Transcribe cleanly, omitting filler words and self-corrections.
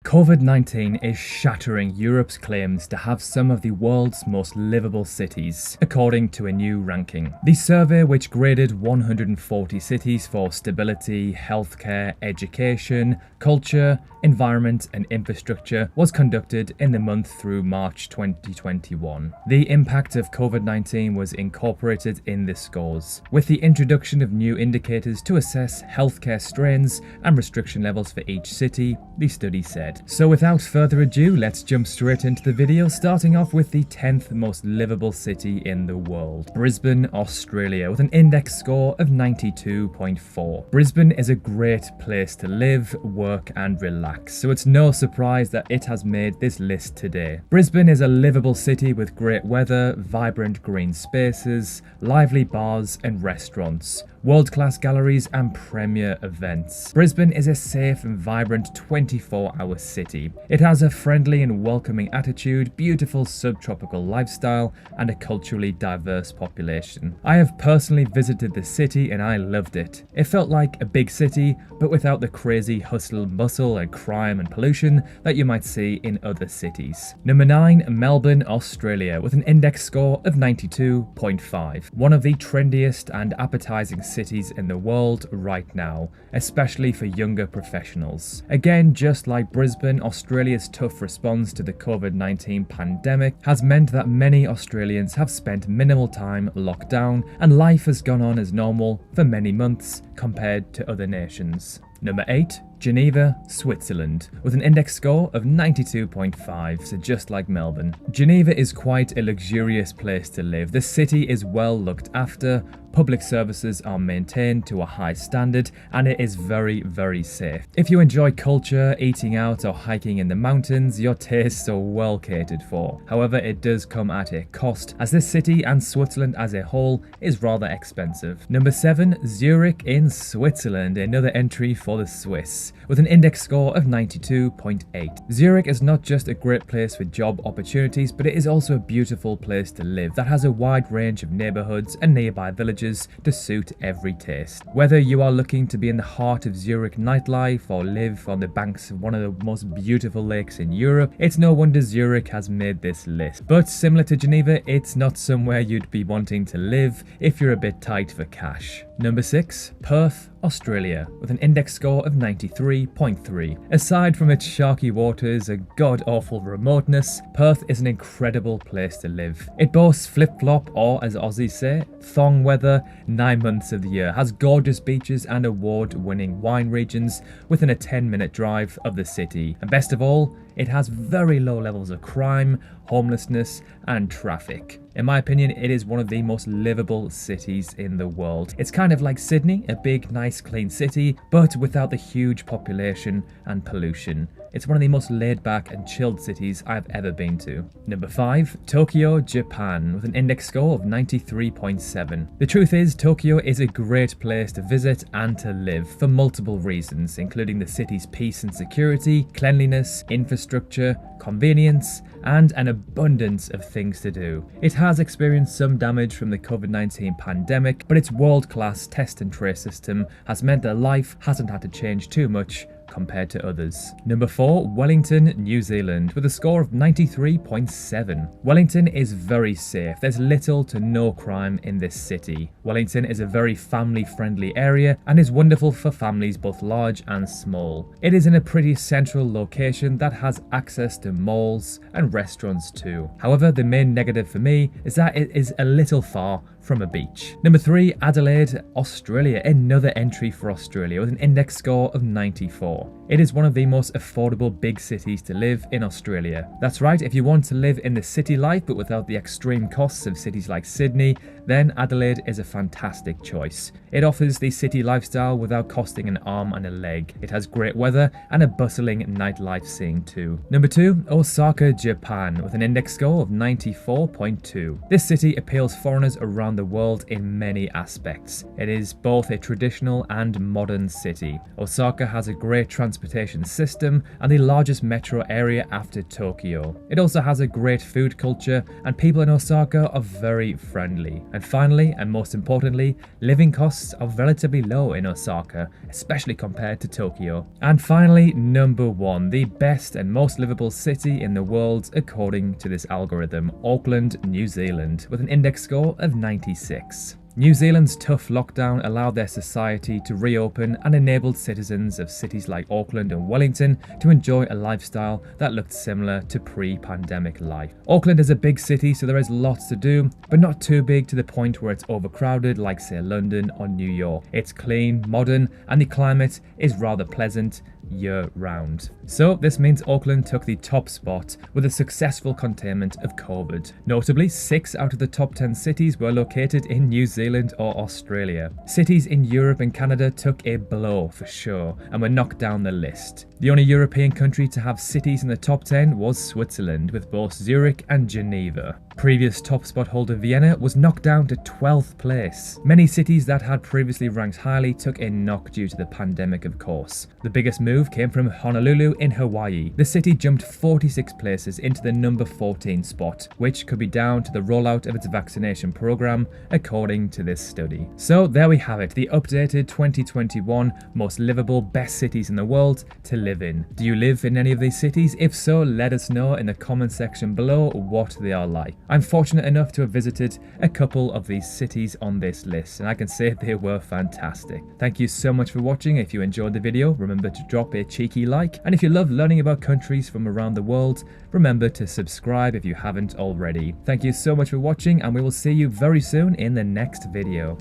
COVID-19 is shattering Europe's claims to have some of the world's most livable cities, according to a new ranking. The survey, which graded 140 cities for stability, healthcare, education, culture, environment and infrastructure, was conducted in the month through March 2021. The impact of COVID-19 was incorporated in the scores, with the introduction of new indicators to assess healthcare strains and restriction levels for each city, the study said. So without further ado, let's jump straight into the video, starting off with the 10th most livable city in the world, Brisbane, Australia, with an index score of 92.4. Brisbane is a great place to live, work and relax, so it's no surprise that it has made this list today. Brisbane is a livable city with great weather, vibrant green spaces, lively bars and restaurants, world-class galleries and premier events. Brisbane is a safe and vibrant 24-hour city. It has a friendly and welcoming attitude, beautiful subtropical lifestyle, and a culturally diverse population. I have personally visited the city and I loved it. It felt like a big city, but without the crazy hustle and bustle and crime and pollution that you might see in other cities. Number 9, Melbourne, Australia, with an index score of 92.5. One of the trendiest and appetizing cities in the world right now, especially for younger professionals. Again, just like Brisbane, Australia's tough response to the COVID-19 pandemic has meant that many Australians have spent minimal time locked down and life has gone on as normal for many months compared to other nations. Number 8, Geneva, Switzerland, with an index score of 92.5, so just like Melbourne. Geneva is quite a luxurious place to live. The city is well looked after, public services are maintained to a high standard, and it is very, very safe. If you enjoy culture, eating out or hiking in the mountains, your tastes are well catered for. However, it does come at a cost, as this city and Switzerland as a whole is rather expensive. Number 7, Zurich in Switzerland, another entry for the Swiss, with an index score of 92.8. Zurich is not just a great place for job opportunities, but it is also a beautiful place to live that has a wide range of neighbourhoods and nearby villages to suit every taste. Whether you are looking to be in the heart of Zurich nightlife or live on the banks of one of the most beautiful lakes in Europe, it's no wonder Zurich has made this list. But similar to Geneva, it's not somewhere you'd be wanting to live if you're a bit tight for cash. Number 6, Perth, Australia, with an index score of 93.3. Aside from its sharky waters and god-awful remoteness, Perth is an incredible place to live. It boasts flip-flop, or as Aussies say, thong weather 9 months of the year, has gorgeous beaches and award-winning wine regions within a 10-minute drive of the city. And best of all, it has very low levels of crime, homelessness and traffic. In my opinion, it is one of the most livable cities in the world. It's kind of like Sydney, a big, nice, clean city, but without the huge population and pollution. It's one of the most laid-back and chilled cities I've ever been to. Number 5, Tokyo, Japan, with an index score of 93.7. The truth is, Tokyo is a great place to visit and to live for multiple reasons, including the city's peace and security, cleanliness, infrastructure, convenience, and an abundance of things to do. It has experienced some damage from the COVID-19 pandemic, but its world-class test and trace system has meant that life hasn't had to change too much compared to others. Number 4, Wellington, New Zealand, with a score of 93.7. Wellington is very safe. There's little to no crime in this city. Wellington is a very family-friendly area and is wonderful for families both large and small. It is in a pretty central location that has access to malls and restaurants too. However, the main negative for me is that it is a little far from a beach. Number 3, Adelaide, Australia, another entry for Australia with an index score of 94. It is one of the most affordable big cities to live in Australia. That's right, if you want to live in the city life but without the extreme costs of cities like Sydney, then Adelaide is a fantastic choice. It offers the city lifestyle without costing an arm and a leg. It has great weather and a bustling nightlife scene too. Number 2, Osaka, Japan, with an index score of 94.2. This city appeals foreigners around the world in many aspects. It is both a traditional and modern city. Osaka has a great transportation system and the largest metro area after Tokyo. It also has a great food culture, and people in Osaka are very friendly. And finally, and most importantly, living costs are relatively low in Osaka, especially compared to Tokyo. And finally, number 1, the best and most livable city in the world according to this algorithm, Auckland, New Zealand, with an index score of 96. New Zealand's tough lockdown allowed their society to reopen and enabled citizens of cities like Auckland and Wellington to enjoy a lifestyle that looked similar to pre-pandemic life. Auckland is a big city, so there is lots to do, but not too big to the point where it's overcrowded like, say, London or New York. It's clean, modern, and the climate is rather pleasant year-round. So this means Auckland took the top spot with a successful containment of COVID. Notably, 6 out of the top 10 cities were located in New Zealand or Australia. Cities in Europe and Canada took a blow for sure and were knocked down the list. The only European country to have cities in the top 10 was Switzerland, with both Zurich and Geneva. Previous top spot holder Vienna was knocked down to 12th place. Many cities that had previously ranked highly took a knock due to the pandemic, of course. The biggest move came from Honolulu in Hawaii. The city jumped 46 places into the number 14 spot, which could be down to the rollout of its vaccination program, according to this study. So there we have it, the updated 2021 most livable best cities in the world to live in. Do you live in any of these cities? If so, let us know in the comment section below what they are like. I'm fortunate enough to have visited a couple of these cities on this list, and I can say they were fantastic. Thank you so much for watching. If you enjoyed the video, remember to drop a cheeky like, and if you love learning about countries from around the world, remember to subscribe if you haven't already. Thank you so much for watching, and we will see you very soon in the next video.